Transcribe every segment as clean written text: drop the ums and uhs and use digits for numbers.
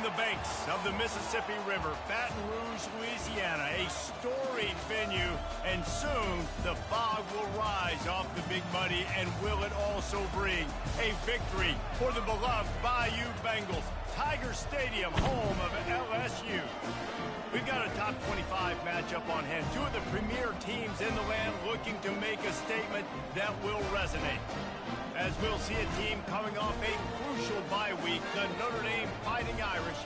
on the banks of the Mississippi River, Baton Rouge, Louisiana, a storied venue, and soon the fog will rise off the Big Muddy, and will it also bring a victory for the beloved Bayou Bengals, Tiger Stadium, home of LSU. We've got a top 25 matchup on hand. Two of the premier teams in the land looking to make a statement that will resonate. As we'll see a team coming off a crucial bye week, the Notre Dame Fighting Irish,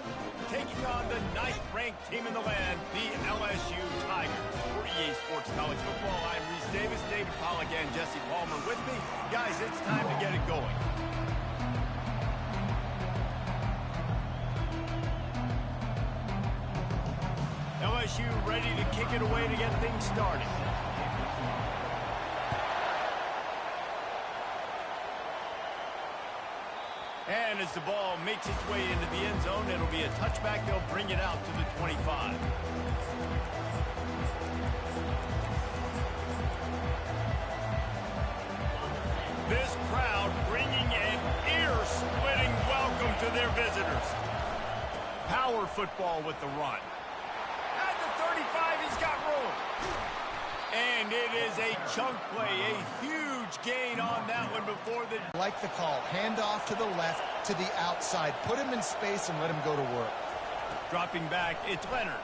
taking on the 9th-ranked team in the land, the LSU Tigers. For EA Sports College Football, I'm Reese Davis, David Pollack, and Jesse Palmer with me. Guys, it's time to get it going. LSU ready to kick it away to get things started. And as the ball makes its way into the end zone, it'll be a touchback. They'll bring it out to the 25. This crowd bringing an ear-splitting welcome to their visitors. Power football with the run. At the 35, he's got room. And it is a chunk play, a huge gain on that one before the... Like the call, handoff to the left, to the outside. Put him in space and let him go to work. Dropping back, it's Leonard.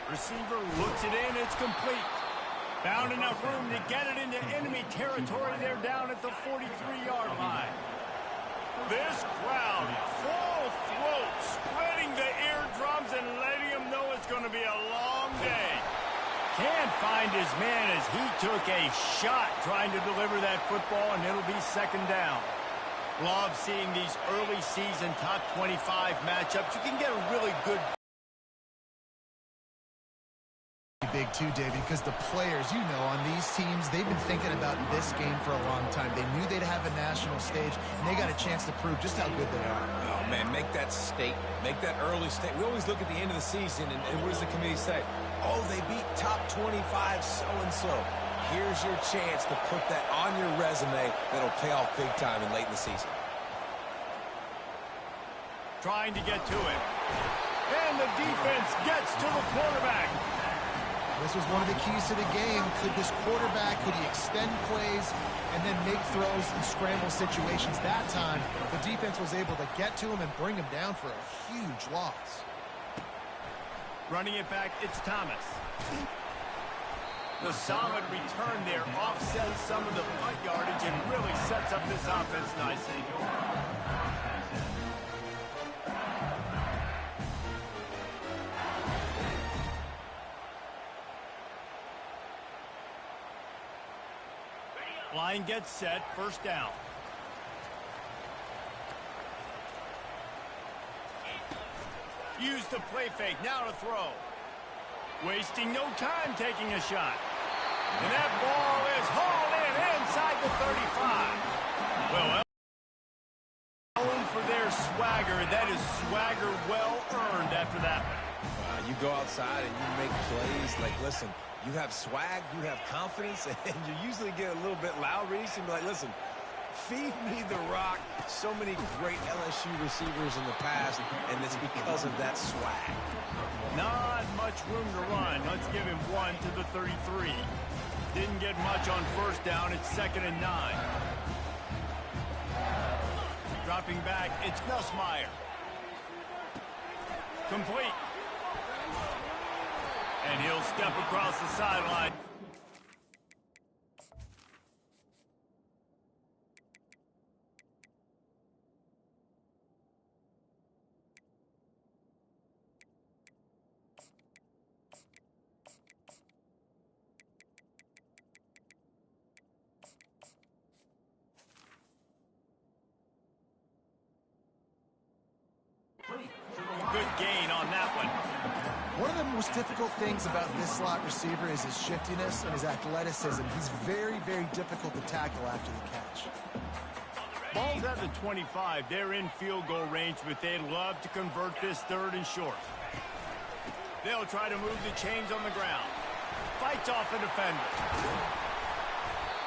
Receiver looks it in, it's complete. Found enough room to get it into enemy territory. They're down at the 43-yard line. This crowd, full throat, spreading the eardrums and letting them know it's going to be a long day. Can't find his man as he took a shot trying to deliver that football, and it'll be second down. Love seeing these early season top 25 matchups. You can get a really good... Big too, David, because the players, you know, on these teams, they've been thinking about this game for a long time. They knew they'd have a national stage, and they got a chance to prove just how good they are. Oh, man, make that statement. Make that early statement. We always look at the end of the season, and what does the committee say? Oh, they beat top 25 so-and-so. Here's your chance to put that on your resume that'll pay off big time in late in the season. Trying to get to it. And the defense gets to the quarterback. This was one of the keys to the game. Could this quarterback, could he extend plays and then make throws in scramble situations? That time, the defense was able to get to him and bring him down for a huge loss. Running it back, it's Thomas. The solid return there offsets some of the punt yardage and really sets up this offense nicely. Line gets set, first down. Use the play fake, now to throw. Wasting no time taking a shot. And that ball is hauled in inside the 35. Well, known for their swagger. That is swagger well earned after that one. You go outside and you make plays. Like, listen, you have swag, you have confidence, and you usually get a little bit loud, Reese, and be like, listen, feed me the rock. So many great LSU receivers in the past, and it's because of that swag. Not much room to run. Let's give him one to the 33. Didn't get much on first down. It's 2nd and 9. Dropping back, it's Nussmeier. Complete. And he'll step across the sideline. Good gain on that one. One of the most difficult things about this slot receiver is his shiftiness and his athleticism. He's very, very difficult to tackle after the catch. Ball's at the 25. They're in field goal range, but they'd love to convert this 3rd and short. They'll try to move the chains on the ground. Fights off a defender.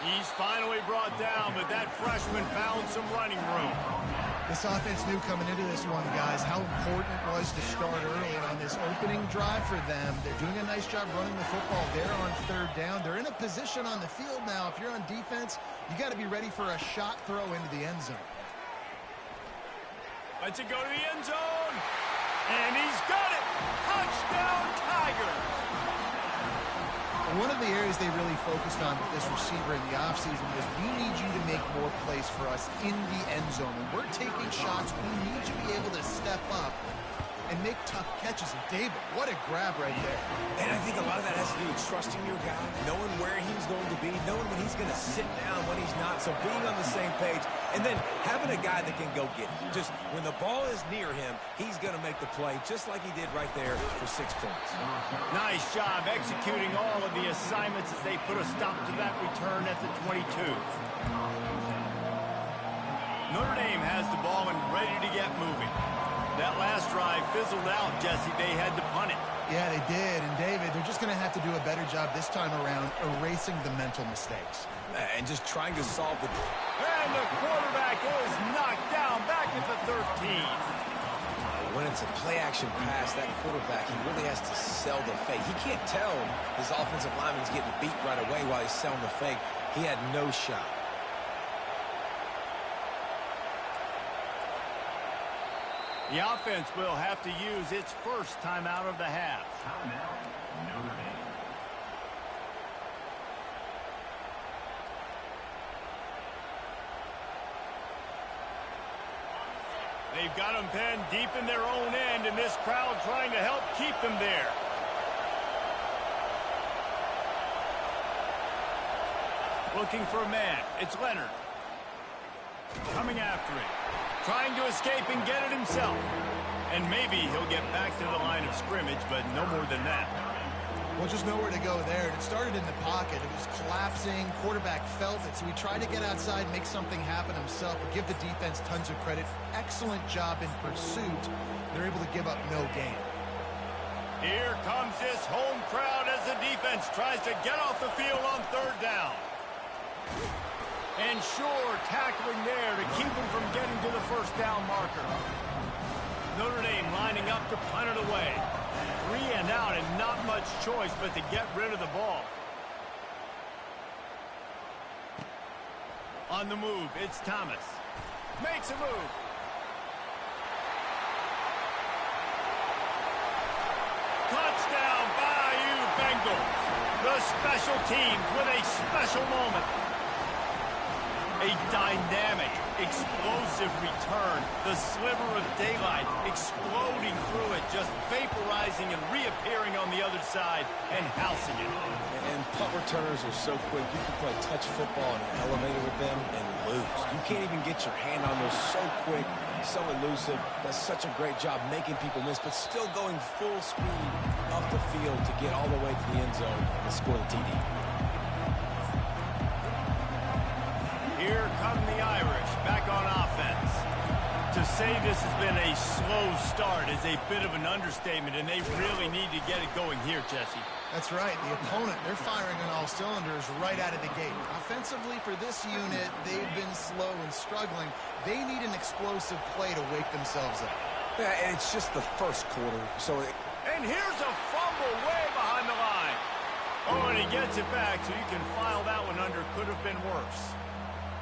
He's finally brought down, but that freshman found some running room. This offense knew coming into this one, guys, how important it was to start early. And on this opening drive for them, they're doing a nice job running the football. They're on third down. They're in a position on the field now. If you're on defense, you got to be ready for a shot throw into the end zone. Let's it go to the end zone. And he's got it. Touchdown, Tigers. One of the areas they really focused on with this receiver in the offseason was we need you to make more plays for us in the end zone. When we're taking shots, we need you to be able to step up and make tough catches. And David, what a grab right there. And I think a lot of that has to do with trusting your guy, knowing where he's going to be, knowing when he's going to sit down, when he's not. So being on the same page, and then having a guy that can go get it. Just when the ball is near him, he's going to make the play, just like he did right there for 6 points. Nice job executing all of the assignments as they put a stop to that return at the 22. Notre Dame has the ball and ready to get moving. That last drive fizzled out, Jesse. They had to punt it. Yeah, they did. And, David, they're just going to have to do a better job this time around erasing the mental mistakes. And just trying to solve the... And the quarterback is knocked down back at the 13. When it's a play-action pass, that quarterback, he really has to sell the fake. He can't tell his offensive lineman's getting beat right away while he's selling the fake. He had no shot. The offense will have to use its first timeout of the half. They've got them penned deep in their own end, and this crowd trying to help keep them there. Looking for a man. It's Leonard. Coming after it. Trying to escape and get it himself. And maybe he'll get back to the line of scrimmage, but no more than that. Well, just nowhere to go there. It started in the pocket. It was collapsing. Quarterback felt it, so he tried to get outside, make something happen himself, but give the defense tons of credit. Excellent job in pursuit. They're able to give up no gain. Here comes this home crowd as the defense tries to get off the field on third down. And sure, tackling there to keep him from getting to the first down marker. Notre Dame lining up to punt it away. 3 and out and not much choice but to get rid of the ball. On the move, it's Thomas. Makes a move. Touchdown, Bayou Bengals. The special teams with a special moment. A dynamic, explosive return. The sliver of daylight exploding through it, just vaporizing and reappearing on the other side and housing it. And punt returners are so quick. You can play touch football in an elevator with them and lose. You can't even get your hand on those. So quick, so elusive. Does such a great job making people miss, but still going full speed up the field to get all the way to the end zone and score the TD. Here come the Irish back on offense. To say this has been a slow start is a bit of an understatement, and they really need to get it going here, Jesse. That's right. The opponent, they're firing on all cylinders right out of the gate. Offensively for this unit, they've been slow and struggling. They need an explosive play to wake themselves up. Yeah, and it's just the first quarter, so... And here's a fumble way behind the line. Oh, and he gets it back, so you can file that one under. Could have been worse.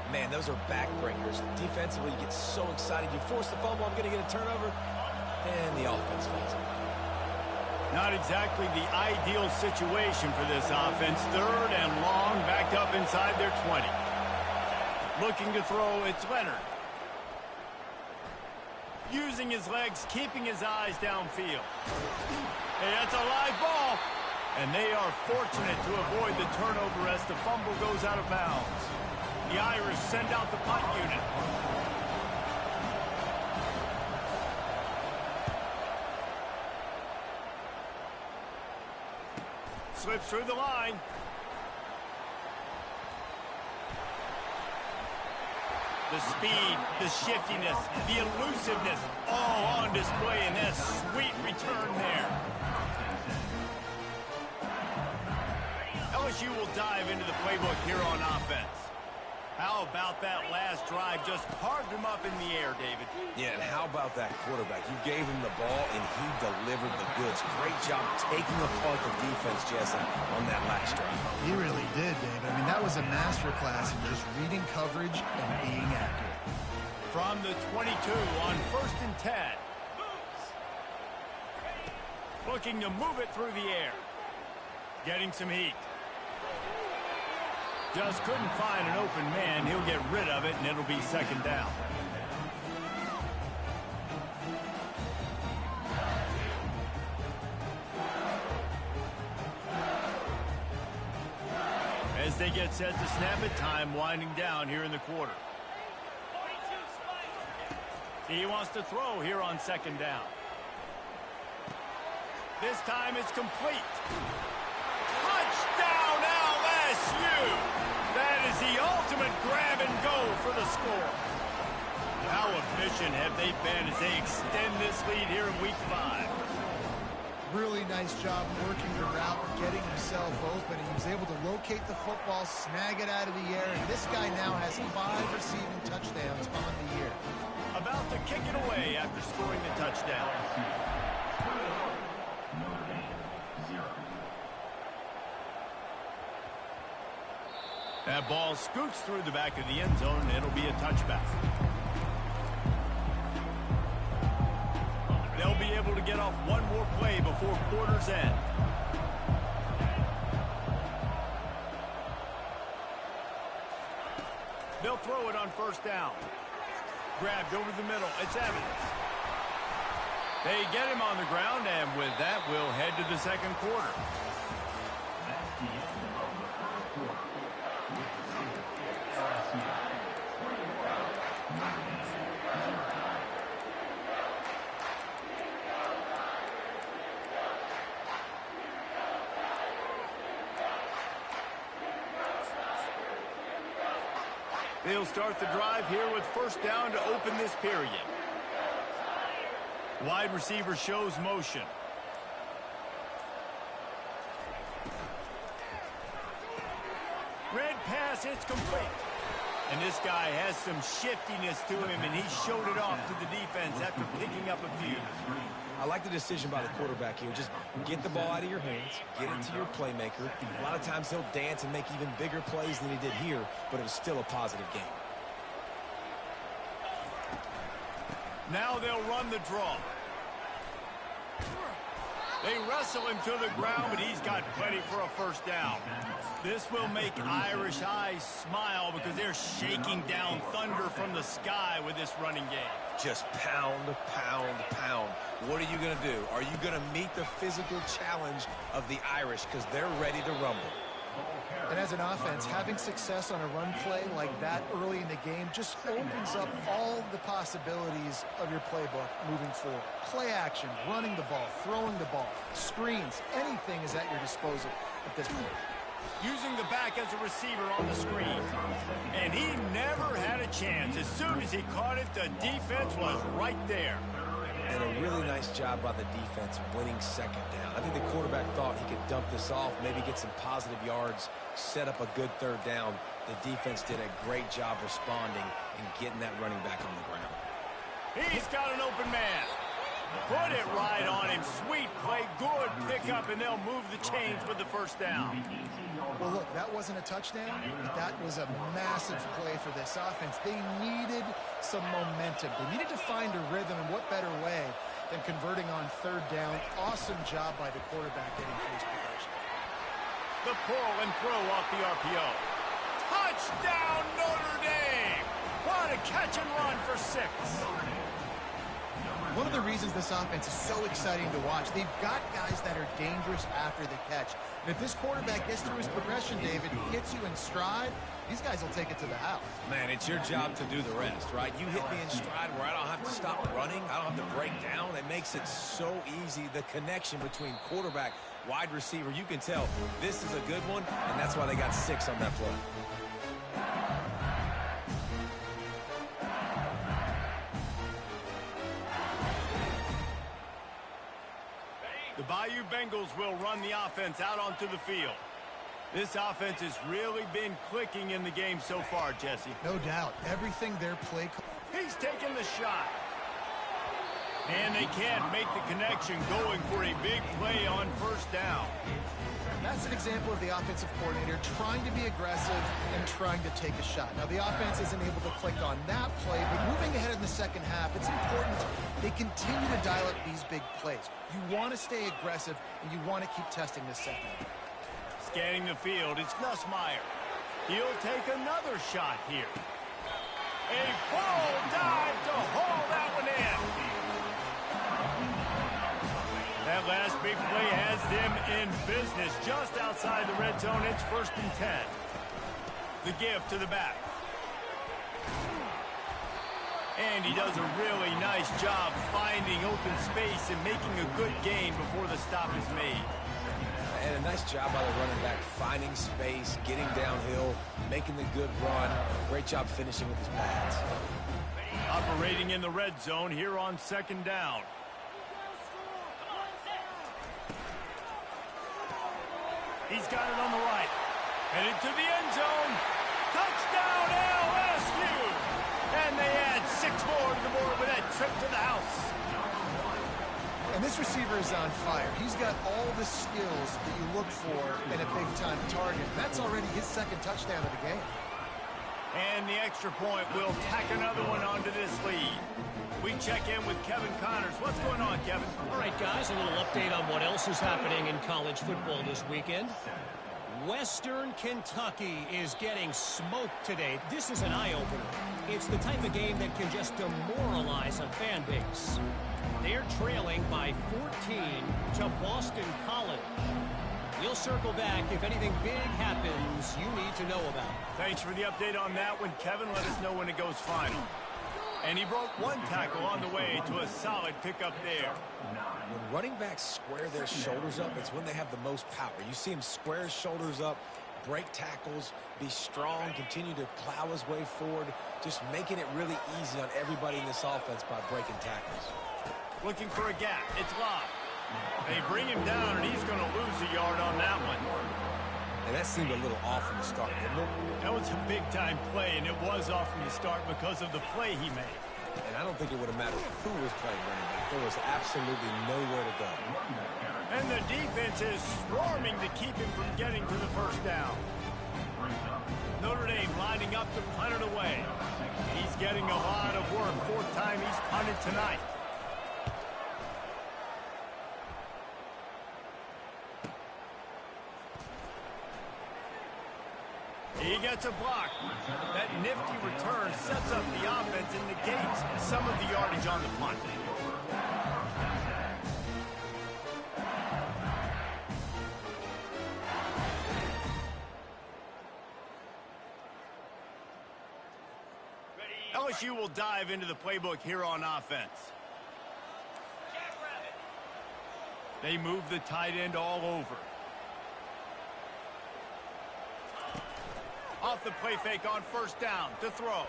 Man, those are backbreakers. Defensively, you get so excited. You force the fumble, I'm going to get a turnover, and the offense falls apart. Not exactly the ideal situation for this offense. Third and long, backed up inside their 20. Looking to throw, it's Leonard. Using his legs, keeping his eyes downfield. Hey, that's a live ball. And they are fortunate to avoid the turnover as the fumble goes out of bounds. The Irish send out the punt unit. Slips through the line. The speed, the shiftiness, the elusiveness, all on display in that sweet return there. LSU will dive into the playbook here on offense. How about that last drive? Just carved him up in the air, David. Yeah, and how about that quarterback? You gave him the ball, and he delivered the goods. Great job taking apart the defense, Jesse, on that last drive. He really did, David. I mean, that was a masterclass in just reading coverage and being accurate. From the 22 on 1st and 10. Looking to move it through the air. Getting some heat. Just couldn't find an open man. He'll get rid of it, and it'll be 2nd down. As they get set to snap it, time winding down here in the quarter. He wants to throw here on 2nd down. This time it's complete. Touchdown LSU! That is the ultimate grab and go for the score. How efficient have they been as they extend this lead here in week 5? Really nice job working the route, getting himself open. He was able to locate the football, snag it out of the air, and this guy now has 5 receiving touchdowns on the year. About to kick it away after scoring the touchdown. That ball scoots through the back of the end zone, and it'll be a touchback. They'll be able to get off one more play before quarter's end. They'll throw it on 1st down. Grabbed over the middle. It's Evans. They get him on the ground, and with that, we'll head to the 2nd quarter. They'll start the drive here with 1st down to open this period. Wide receiver shows motion. Red pass, it's complete. And this guy has some shiftiness to him, and he showed it off to the defense after picking up a few. I like the decision by the quarterback here. Just get the ball out of your hands, get it to your playmaker. A lot of times he'll dance and make even bigger plays than he did here, but it was still a positive game. Now they'll run the draw. They wrestle him to the ground, but he's got plenty for a 1st down. This will make Irish eyes smile because they're shaking down thunder from the sky with this running game. Just pound, pound, pound. What are you going to do? Are you going to meet the physical challenge of the Irish because they're ready to rumble? And as an offense, having success on a run play like that early in the game just opens up all the possibilities of your playbook moving forward. Play action, running the ball, throwing the ball, screens, anything is at your disposal at this point. Using the back as a receiver on the screen. And he never had a chance. As soon as he caught it, the defense was right there. And a really nice job by the defense winning 2nd down. I think the quarterback thought he could dump this off, maybe get some positive yards, set up a good 3rd down. The defense did a great job responding and getting that running back on the ground. He's got an open man. Put it right on him. Sweet play, good pickup, and they'll move the chains with the 1st down. Well, look, that wasn't a touchdown, but that was a massive play for this offense. They needed some momentum. They needed to find a rhythm, and what better way than converting on 3rd down. Awesome job by the quarterback getting first progression. The pull and throw off the RPO. Touchdown, Notre Dame! What a catch and run for 6. One of the reasons this offense is so exciting to watch, they've got guys that are dangerous after the catch. And if this quarterback gets through his progression, David, hits you in stride, these guys will take it to the house. Man, it's your job to do the rest, right? You hit me in stride where I don't have to stop running. I don't have to break down. It makes it so easy. The connection between quarterback, wide receiver, you can tell this is a good one, and that's why they got 6 on that play. The Bayou Bengals will run the offense out onto the field. This offense has really been clicking in the game so far, Jesse. No doubt. Everything their play... He's taking the shot. And they can't make the connection, going for a big play on first down. That's an example of the offensive coordinator trying to be aggressive and trying to take a shot. Now, the offense isn't able to click on that play, but moving ahead in the second half, it's important they continue to dial up these big plays. You want to stay aggressive, and you want to keep testing this second. Scanning the field, it's Nussmeier. He'll take another shot here. A full dive to haul that one in. That last big play has them in business just outside the red zone. It's 1st and 10. The give to the back. And he does a really nice job finding open space and making a good gain before the stop is made. And a nice job by the running back, finding space, getting downhill, making the good run. Great job finishing with his pads. Operating in the red zone here on 2nd down. He's got it on the right. Headed to the end zone. Touchdown, LSU! And they add 6 more to the board with that trip to the house. And this receiver is on fire. He's got all the skills that you look for in a big-time target. That's already his 2nd touchdown of the game. And the extra point will tack another one onto this lead. We check in with Kevin Connors. What's going on, Kevin? All right, guys, a little update on what else is happening in college football this weekend. Western Kentucky is getting smoked today. This is an eye-opener. It's the type of game that can just demoralize a fan base. They're trailing by 14 to Boston College. We'll circle back if anything big happens you need to know about. Thanks for the update on that one, Kevin. Let us know when it goes final. And he broke 1 tackle on the way to a solid pickup there. When running backs square their shoulders up, it's when they have the most power. You see him square his shoulders up, break tackles, be strong, continue to plow his way forward, just making it really easy on everybody in this offense by breaking tackles. Looking for a gap. It's Love. They bring him down, and he's going to lose a yard on that one. And that seemed a little off from the start, didn't it? That was a big-time play, and it was off from the start because of the play he made. And I don't think it would have mattered who was playing running back. There was absolutely nowhere to go. And the defense is swarming to keep him from getting to the first down. Notre Dame lining up to punt it away. He's getting a lot of work. 4th time he's punted tonight. He gets a block. That nifty return sets up the offense and negates some of the yardage on the punt. LSU will dive into the playbook here on offense. They move the tight end all over. Off the play fake on 1st down to throw.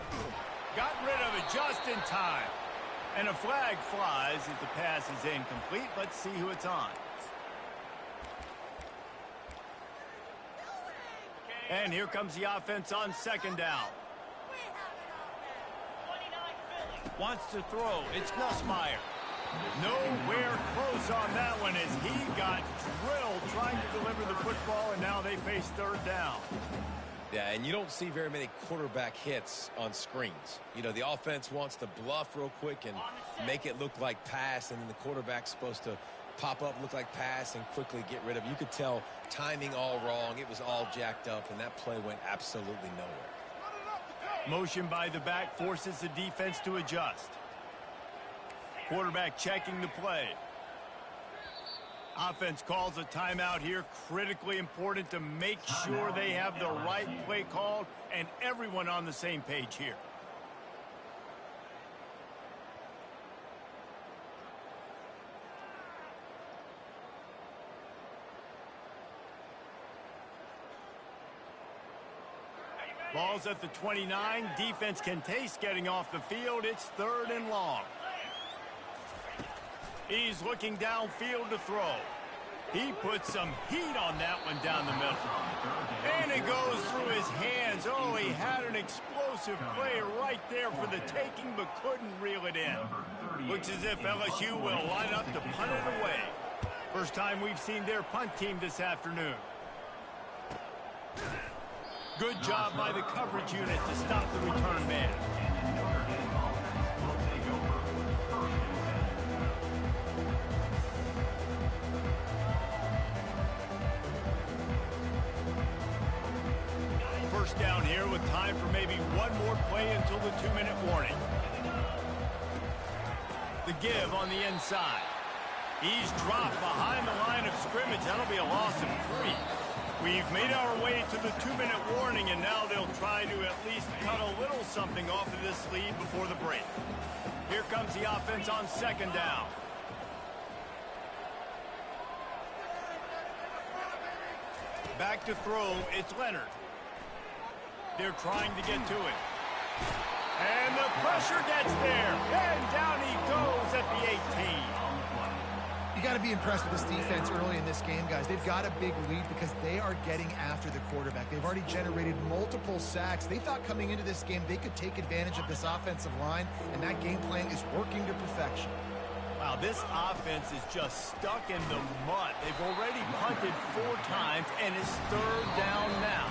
Got rid of it just in time. And a flag flies as the pass is incomplete. Let's see who it's on. And here comes the offense on 2nd down. Wants to throw. It's Nussmeier. Nowhere close on that one as he got drilled trying to deliver the football, and now they face 3rd down. Yeah, and you don't see very many quarterback hits on screens. You know, the offense wants to bluff real quick and make it look like pass, and then the quarterback's supposed to pop up, look like pass, and quickly get rid of it. You could tell timing all wrong. It was all jacked up, and that play went absolutely nowhere. Motion by the back forces the defense to adjust. Quarterback checking the play. Offense calls a timeout here. Critically important to make sure they have the right play called and everyone on the same page here. Ball's at the 29. Defense can taste getting off the field. It's 3rd and long. He's looking downfield to throw. He put some heat on that one down the middle. And it goes through his hands. Oh, he had an explosive play right there for the taking, but couldn't reel it in. Looks as if LSU will line up to punt it away. First time we've seen their punt team this afternoon. Good job by the coverage unit to stop the return man. First down here with time for maybe one more play until the 2-minute warning. The give on the inside. He's dropped behind the line of scrimmage. That'll be a loss of 3. We've made our way to the 2-minute warning, and now they'll try to at least cut a little something off of this lead before the break. Here comes the offense on second down. Back to throw, it's Leonard. They're trying to get to it. And the pressure gets there. And down he goes at the 18. You got to be impressed with this defense early in this game, guys. They've got a big lead because they are getting after the quarterback. They've already generated multiple sacks. They thought coming into this game they could take advantage of this offensive line, and that game plan is working to perfection. Wow, this offense is just stuck in the mud. They've already punted 4 times, and it's 3rd down now.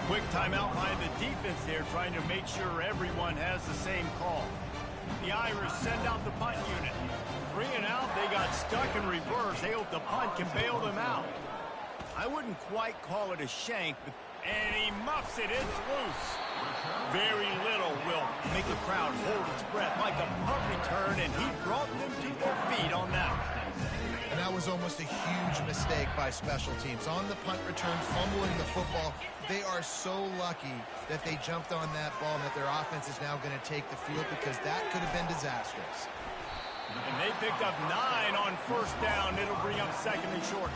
Quick timeout by the defense there, trying to make sure everyone has the same call. The Irish send out the punt unit. 3 and out, they got stuck in reverse. They hope the punt can bail them out. I wouldn't quite call it a shank, and he muffs it. It's loose. Very little will make the crowd hold its breath like a punt return, and he brought them to their feet on that one. And that was almost a huge mistake by special teams. On the punt return, fumbling the football, they are so lucky that they jumped on that ball and that their offense is now going to take the field, because that could have been disastrous. And they picked up 9 on first down. It'll bring up 2nd and short.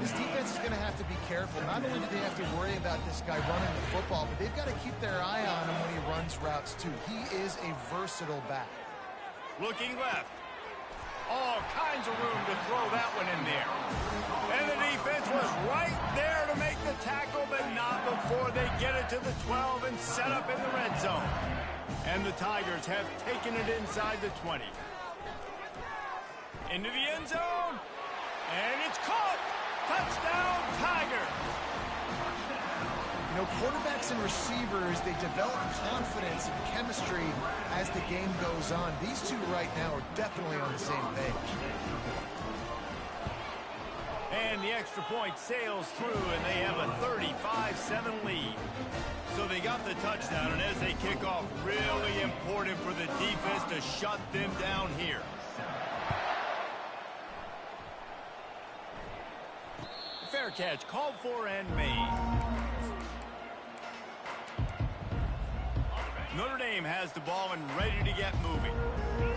This defense is going to have to be careful. Not only do they have to worry about this guy running the football, but they've got to keep their eye on him when he runs routes too. He is a versatile back. Looking left. All kinds of room to throw that one in there. And the defense was right there to make the tackle, but not before they get it to the 12 and set up in the red zone. And the Tigers have taken it inside the 20. Into the end zone. And it's caught. Touchdown, Tigers. You know, quarterbacks and receivers, they develop confidence and chemistry as the game goes on. These two right now are definitely on the same page. And the extra point sails through, and they have a 35-7 lead. So they got the touchdown, and as they kick off, really important for the defense to shut them down here. Fair catch called for and made. Notre Dame has the ball and ready to get moving.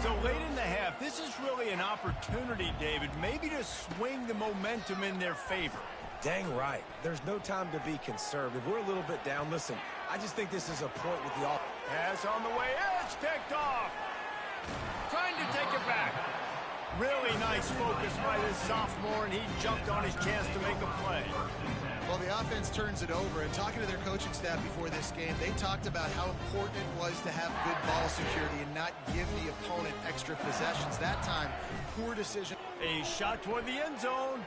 So late in the half, this is really an opportunity, David, maybe to swing the momentum in their favor. Dang right. There's no time to be conservative. We're a little bit down. Listen, I just think this is a point with the offense. Pass on the way. It's picked off. Trying to take it back. Really nice focus by this sophomore, and he jumped on his chance to make a play. Well, the offense turns it over, and talking to their coaching staff before this game, they talked about how important it was to have good ball security and not give the opponent extra possessions. That time, poor decision. A shot toward the end zone.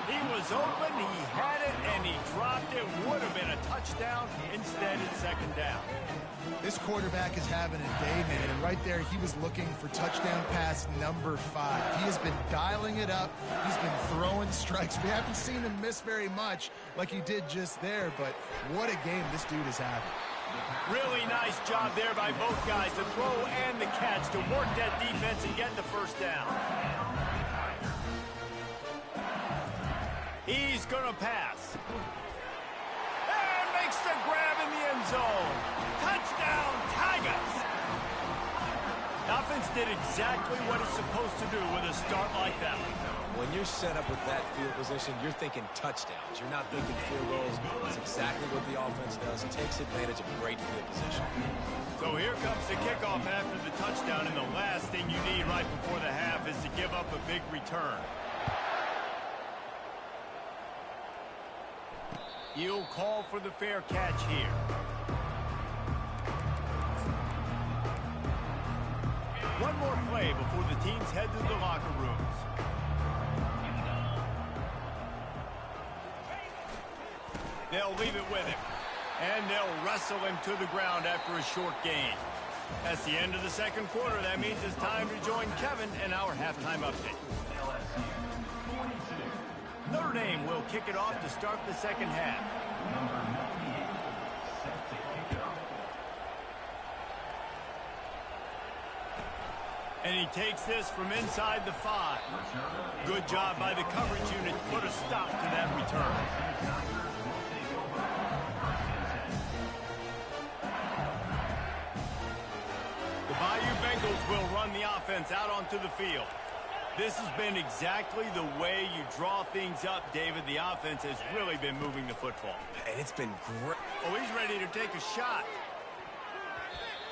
He was open, he had it, and he dropped it. Would have been a touchdown. Instead, it's 2nd down. This quarterback is having a day, man, and right there he was looking for touchdown pass number 5. He has been dialing it up. He's been throwing strikes. We haven't seen him miss very much like he did just there, but what a game this dude is having. Really nice job there by both guys, the throw and the catch, to work that defense and get the first down. He's going to pass. And makes the grab in the end zone. Touchdown, Tigers. Offense did exactly what it's supposed to do with a start like that. When you're set up with that field position, you're thinking touchdowns. You're not thinking field goals. That's exactly what the offense does. It takes advantage of great field position. So here comes the kickoff after the touchdown, and the last thing you need right before the half is to give up a big return. You'll call for the fair catch here. One more play before the teams head to the locker rooms. They'll leave it with him. And they'll wrestle him to the ground after a short gain. That's the end of the second quarter. That means it's time to join Kevin and our halftime update. Notre Dame will kick it off to start the second half. And he takes this from inside the 5. Good job by the coverage unit to put a stop to that return. The Bayou Bengals will run the offense out onto the field. This has been exactly the way you draw things up, David. The offense has really been moving the football. And it's been great. Oh, he's ready to take a shot.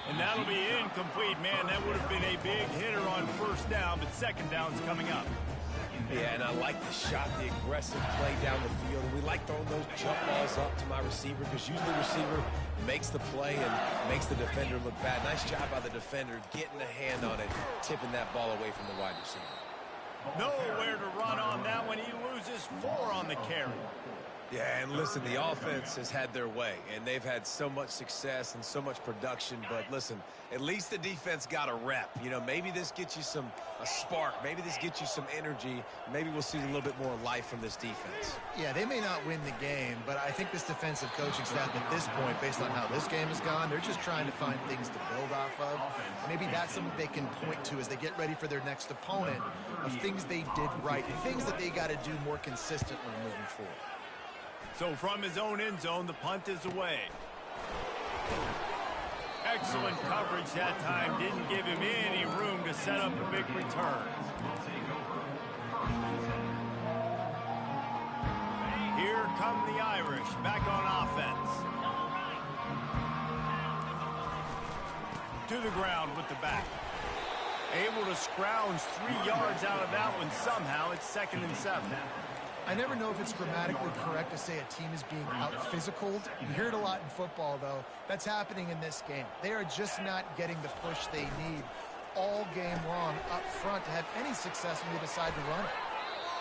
And that'll be incomplete, man. That would have been a big hitter on first down, but second down's coming up. Yeah, and I like the shot, the aggressive play down the field. And we like throwing those jump balls up to my receiver because usually the receiver makes the play and makes the defender look bad. Nice job by the defender getting a hand on it, tipping that ball away from the wide receiver. Nowhere to run on that one. He loses 4 on the carry. Yeah, and listen, the offense has had their way, and they've had so much success and so much production. But listen, at least the defense got a rep. You know, maybe this gets you a spark. Maybe this gets you some energy. Maybe we'll see a little bit more life from this defense. Yeah, they may not win the game, but I think this defensive coaching staff at this point, based on how this game has gone, they're just trying to find things to build off of. Maybe that's something they can point to as they get ready for their next opponent of things they did right, things that they got to do more consistently moving forward. So from his own end zone, the punt is away. Excellent coverage that time. Didn't give him any room to set up a big return. Here come the Irish back on offense. To the ground with the back. Able to scrounge 3 yards out of that one somehow. It's 2nd and 7. I never know if it's grammatically correct to say a team is being out-physicaled. You hear it a lot in football, though. That's happening in this game. They are just not getting the push they need all game long up front to have any success when they decide to run it.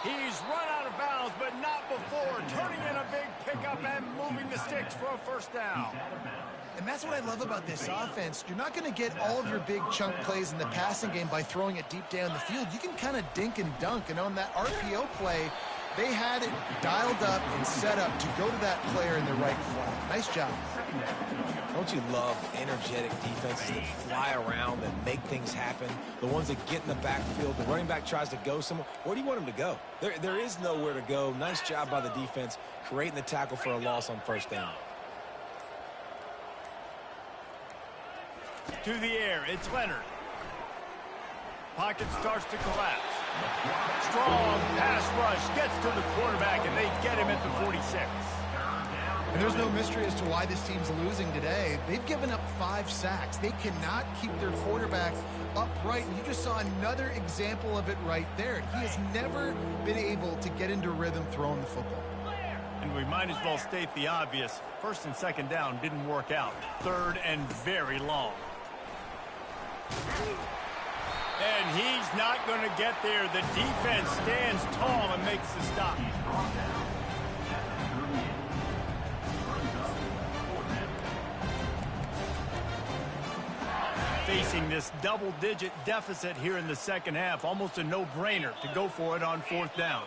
He's run out of bounds, but not before. Turning in a big pickup and moving the sticks for a first down. And that's what I love about this offense. You're not going to get all of your big chunk plays in the passing game by throwing it deep down the field. You can kind of dink and dunk, and on that RPO play, they had it dialed up and set up to go to that player in the right flat. Nice job. Don't you love energetic defenses that fly around and make things happen? The ones that get in the backfield, the running back tries to go somewhere. Where do you want him to go? There is nowhere to go. Nice job by the defense creating the tackle for a loss on first down. To the air, it's Leonard. Pocket starts to collapse. Strong pass rush gets to the quarterback, and they get him at the 46. And there's no mystery as to why this team's losing today. They've given up 5 sacks. They cannot keep their quarterback upright, and you just saw another example of it right there. He has never been able to get into rhythm throwing the football. And we might as well state the obvious. 1st and 2nd down didn't work out. 3rd and very long. And he's not going to get there. The defense stands tall and makes the stop. Facing this double-digit deficit here in the second half, almost a no-brainer to go for it on 4th down.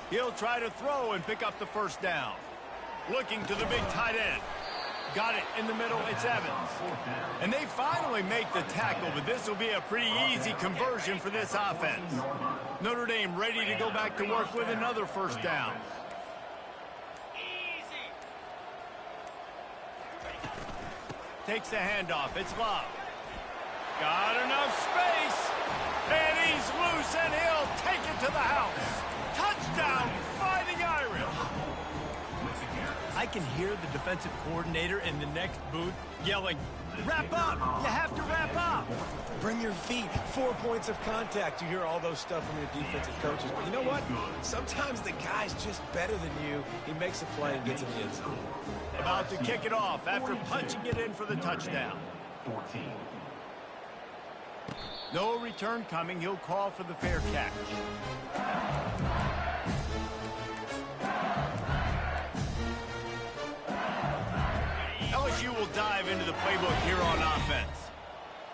He'll try to throw and pick up the first down. Looking to the big tight end. Got it in the middle, it's Evans. And they finally make the tackle, but this will be a pretty easy conversion for this offense. Notre Dame ready to go back to work with another first down. takes the handoff. It's Love. Got enough space. And he's loose, and he'll take it to the house. Touchdown, Fighting Irish. I can hear the defensive coordinator in the next booth yelling, "Wrap up! You have to wrap up!" Bring your feet. 4 points of contact. You hear all those stuff from your defensive coaches. But you know what? Sometimes the guy's just better than you. He makes a play and gets in the end zone. About to kick it off after punching it in for the touchdown. 14. No return coming. He'll call for the fair catch. LSU will dive into the playbook here on offense.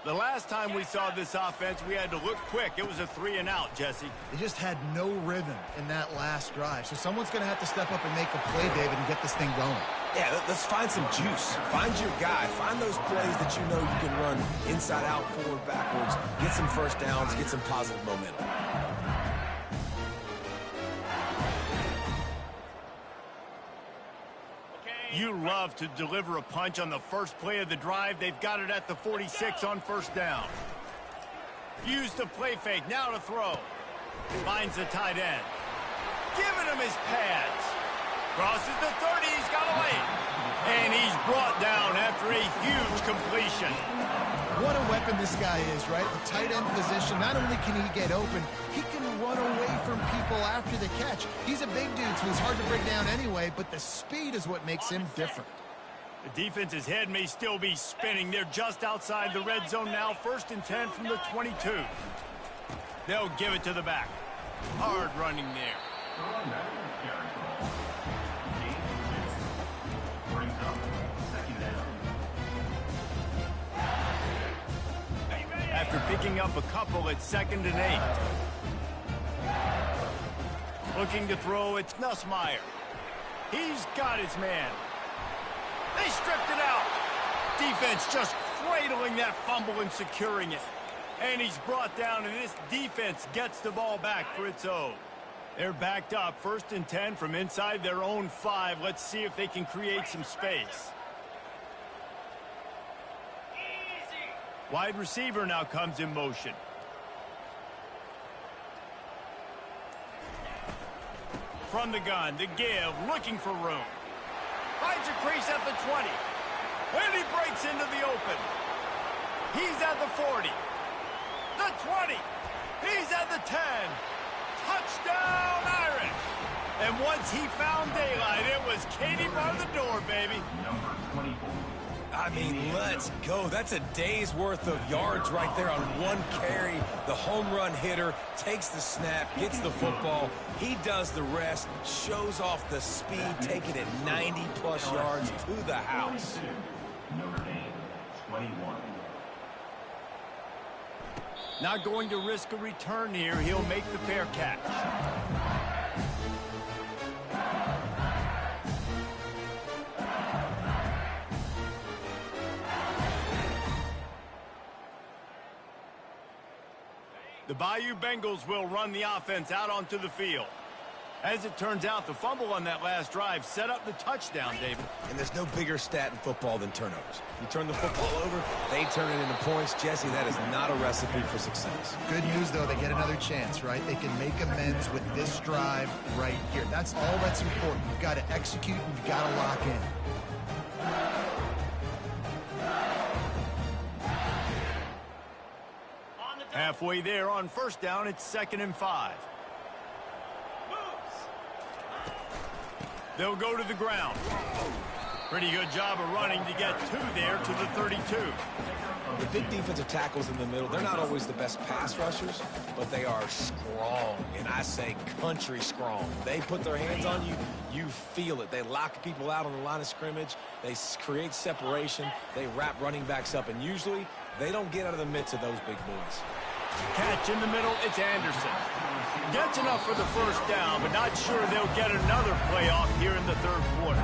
The last time we saw this offense, we had to look quick. It was a 3-and-out, Jesse. They just had no rhythm in that last drive. So someone's going to have to step up and make a play, David, and get this thing going. Yeah, let's find some juice. Find your guy. Find those plays that you know you can run inside out, forward, backwards. Get some first downs. Get some positive momentum. You love to deliver a punch on the first play of the drive. They've got it at the 46 on first down. Use the play fake. Now to throw. Finds the tight end. Giving him his pads. Crosses the 30. He's got away. And he's brought down after a huge completion. What a weapon this guy is, right? The tight end position. Not only can he get open, he can run away from people after the catch. He's a big dude, so he's hard to bring down anyway, but the speed is what makes him different. The defense's head may still be spinning. They're just outside the red zone now. 1st and 10 from the 22. They'll give it to the back. Hard running there. After picking up a couple, it's 2nd and 8. Looking to throw, it's Nussmeier. He's got his man. They stripped it out. Defense just cradling that fumble and securing it. And he's brought down, and this defense gets the ball back for its own. They're backed up. 1st and 10 from inside their own 5. Let's see if they can create some space. Wide receiver now comes in motion. From the gun, the give, looking for room. Finds a crease at the 20. And he breaks into the open. He's at the 40. The 20. He's at the 10. Touchdown, Irish. And once he found daylight, it was Katie bar the door, baby. Number 24. I mean, let's go. That's a day's worth of yards right there on one carry. The home run hitter takes the snap, gets the football. He does the rest, shows off the speed, taking it 90-plus yards to the house. Notre Dame, 21. Not going to risk a return here. He'll make the fair catch. The Bayou Bengals will run the offense out onto the field. As it turns out, the fumble on that last drive set up the touchdown, David. And there's no bigger stat in football than turnovers. You turn the football over, they turn it into points. Jesse, that is not a recipe for success. Good news, though, they get another chance, right? They can make amends with this drive right here. That's all that's important. You've got to execute and you've got to lock in. Halfway there on first down, it's 2nd and 5. They'll go to the ground. Pretty good job of running to get 2 there to the 32. The big defensive tackles in the middle, they're not always the best pass rushers, but they are strong, and I say country strong. They put their hands on you, you feel it. They lock people out on the line of scrimmage. They create separation. They wrap running backs up, and usually they don't get out of the midst of those big boys. Catch in the middle, it's Anderson. Gets enough for the first down, but not sure they'll get another playoff here in the 3rd quarter.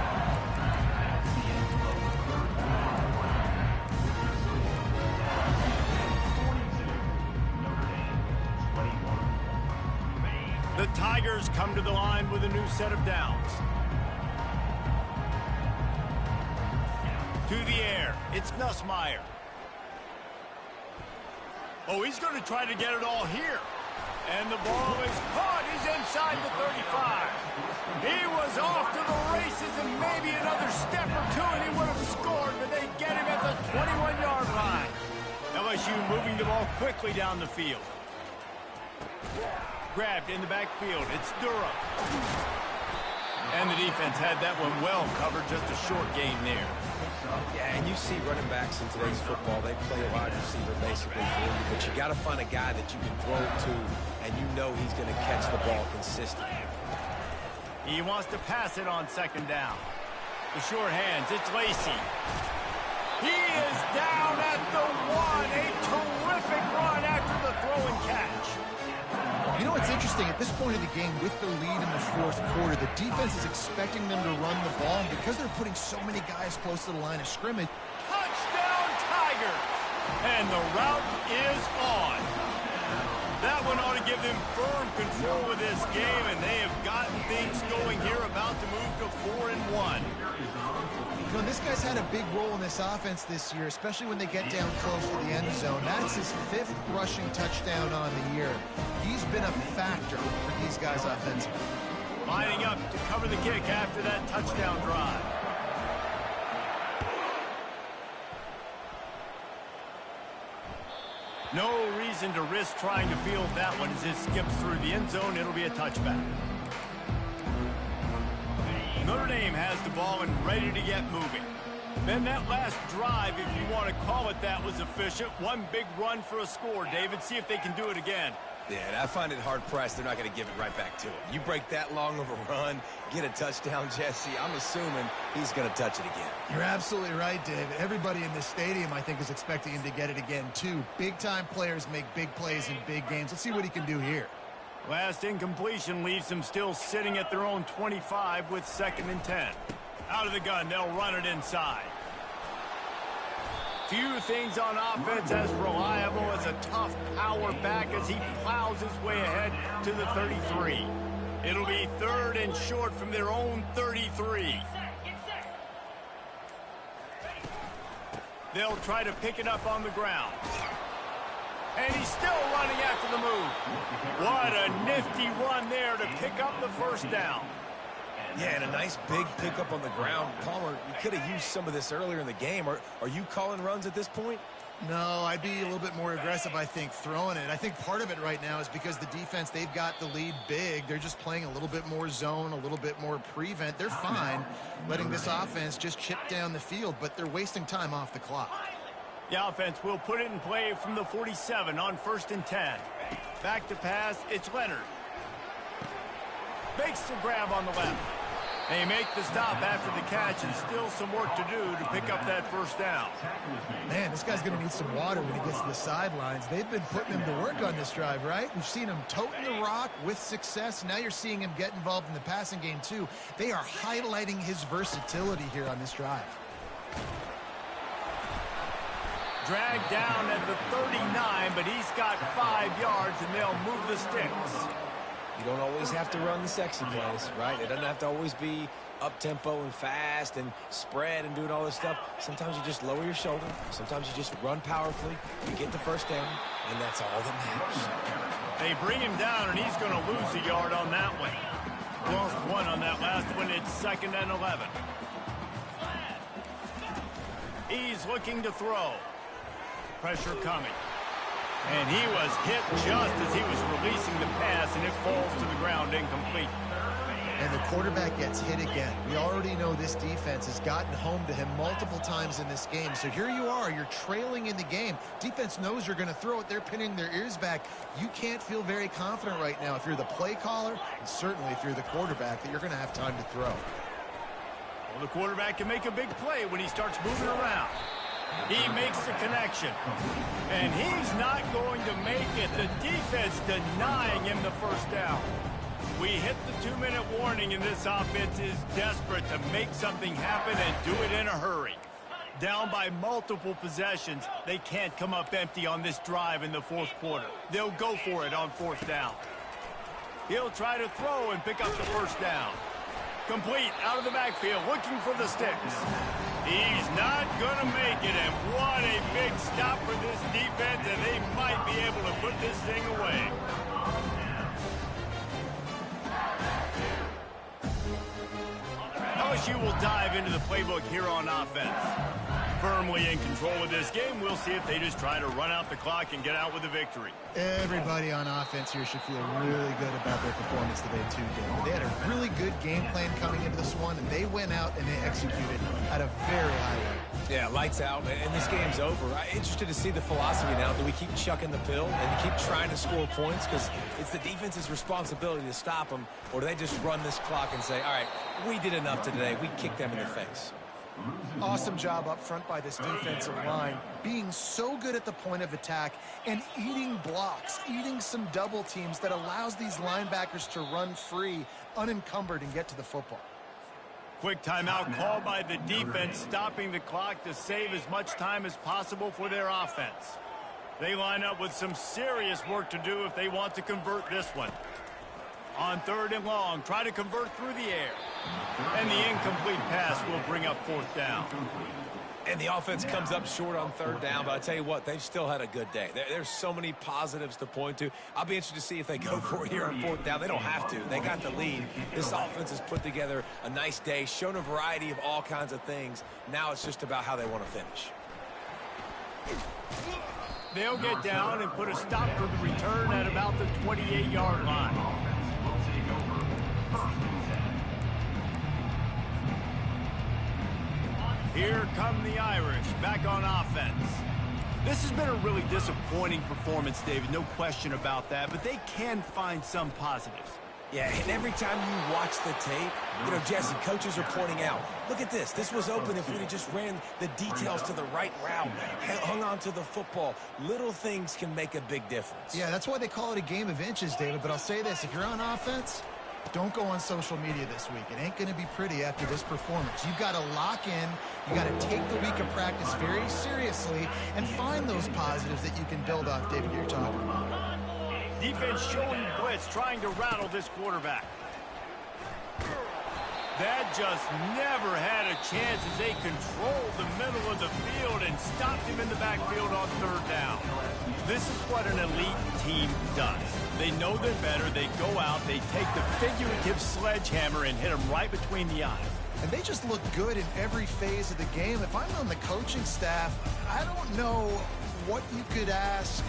The Tigers come to the line with a new set of downs. To the air. It's Nussmeier. Oh, he's going to try to get it all here. And the ball is caught. He's inside the 35. He was off to the races and maybe another step or two and he would have scored, but they get him at the 21-yard line. LSU moving the ball quickly down the field. Grabbed in the backfield. It's Durham. And the defense had that one well covered, just a short gain there. Yeah, and you see running backs in today's football, they play a wide receiver basically for you, but you got to find a guy that you can throw it to, and you know he's going to catch the ball consistently. He wants to pass it on second down. The short hands, it's Lacy. He is down at the 1. A terrific run after the throw and catch. You know what's interesting? At this point of the game, with the lead in the fourth quarter, the defense is expecting them to run the ball. And because they're putting so many guys close to the line of scrimmage. Touchdown, Tiger! And the route is on. That one ought to give them firm control of this game, and they have gotten things going here, about to move to 4-1. You know, this guy's had a big role in this offense this year, especially when they get down close to the end zone. That's his 5th rushing touchdown on the year. He's been a factor for these guys offensively. Lining up to cover the kick after that touchdown drive. No reason to risk trying to field that one as it skips through the end zone. It'll be a touchback. Notre Dame has the ball and ready to get moving. Then that last drive, if you want to call it that, was efficient. One big run for a score, David. See if they can do it again. Yeah, I find it hard-pressed. They're not going to give it right back to him. You break that long of a run, get a touchdown, Jesse, I'm assuming he's going to touch it again. You're absolutely right, David. Everybody in this stadium, I think, is expecting him to get it again, too. Big-time players make big plays in big games. Let's see what he can do here. Last incompletion leaves them still sitting at their own 25 with 2nd and 10. Out of the gun, they'll run it inside. Few things on offense as reliable as a tough power back as he plows his way ahead to the 33. It'll be 3rd and short from their own 33. They'll try to pick it up on the ground. And he's still running after the move. What a nifty run there to pick up the 1st down. Yeah, and a nice big pickup on the ground. Palmer, you could have used some of this earlier in the game. Are you calling runs at this point? No, I'd be a little bit more aggressive, I think, throwing it. I think part of it right now is because the defense, they've got the lead big. They're just playing a little bit more zone, a little bit more prevent. They're fine letting this offense just chip down the field, but they're wasting time off the clock. The offense will put it in play from the 47 on 1st and 10. Back to pass, it's Leonard. Makes the grab on the left. They make the stop after the catch, and still some work to do to pick up that 1st down. Man, this guy's going to need some water when he gets to the sidelines. They've been putting him to work on this drive, right? We've seen him toting the rock with success. Now you're seeing him get involved in the passing game, too. They are highlighting his versatility here on this drive. Dragged down at the 39, but he's got 5 yards, and they'll move the sticks. You don't always have to run the sexy plays, right? It doesn't have to always be up-tempo and fast and spread and doing all this stuff. Sometimes you just lower your shoulder. Sometimes you just run powerfully. You get the 1st down, and that's all that matters. They bring him down, and he's going to lose a yard on that one. Lost 1 on that last one. It's 2nd and 11. He's looking to throw. Pressure coming. And he was hit just as he was releasing the pass, and it falls to the ground incomplete. And the quarterback gets hit again. We already know this defense has gotten home to him multiple times in this game. So here you are, you're trailing in the game. Defense knows you're going to throw it. They're pinning their ears back. You can't feel very confident right now if you're the play caller, and certainly if you're the quarterback, that you're going to have time to throw. Well, the quarterback can make a big play when he starts moving around. He makes the connection, and he's not going to make it. The defense denying him the 1st down. We hit the 2-minute warning, and this offense is desperate to make something happen and do it in a hurry. Down by multiple possessions, they can't come up empty on this drive in the 4th quarter. They'll go for it on 4th down. He'll try to throw and pick up the 1st down. Complete out of the backfield, looking for the sticks. He's not going to make it, and what a big stop for this defense, and they might be able to put this thing away. LSU will dive into the playbook here on offense. Firmly in control of this game. We'll see if they just try to run out the clock and get out with a victory. Everybody on offense here should feel really good about their performance today, too, David. They had a really good game plan coming into this one, and they went out and they executed at a very high level. Yeah, lights out, and this game's over. I'm interested to see the philosophy now. Do we keep chucking the pill and keep trying to score points? Because it's the defense's responsibility to stop them, or do they just run this clock and say, all right, we did enough today. We kicked them in the face. Awesome job up front by this defensive line, being so good at the point of attack and eating blocks, eating some double teams that allows these linebackers to run free, unencumbered, and get to the football. Quick timeout called by the defense, stopping the clock to save as much time as possible for their offense. They line up with some serious work to do if they want to convert this one. On 3rd and long, try to convert through the air. And the incomplete pass will bring up 4th down. And the offense comes up short on 3rd down, but I tell you what, they've still had a good day. There's so many positives to point to. I'll be interested to see if they go for it here on 4th down. They don't have to. They got the lead. This offense has put together a nice day, shown a variety of all kinds of things. Now it's just about how they want to finish. They'll get down and put a stop for the return at about the 28-yard line. Here come the Irish, back on offense. This has been a really disappointing performance, David, no question about that, but they can find some positives. Yeah, and every time you watch the tape, Jesse, coaches are pointing out, look at this. This was open if we'd just ran the details to the right route, hung on to the football. Little things can make a big difference. Yeah, that's why they call it a game of inches, David, but I'll say this. If you're on offense, don't go on social media this week. It ain't going to be pretty after this performance. You've got to lock in. You got to take the week of practice very seriously and find those positives that you can build off, David, you're talking about. Defense showing blitz, trying to rattle this quarterback. That just never had a chance as they controlled the middle of the field and stopped him in the backfield on 3rd down. This is what an elite team does. They know they're better. They go out. They take the figurative sledgehammer and hit them right between the eyes. And they just look good in every phase of the game. If I'm on the coaching staff, I don't know what you could ask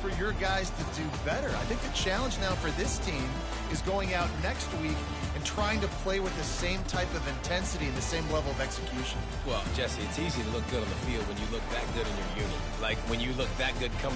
for your guys to do better. I think the challenge now for this team is going out next week and trying to play with the same type of intensity and the same level of execution. Well, Jesse, it's easy to look good on the field when you look that good in your unit. Like when you look that good coming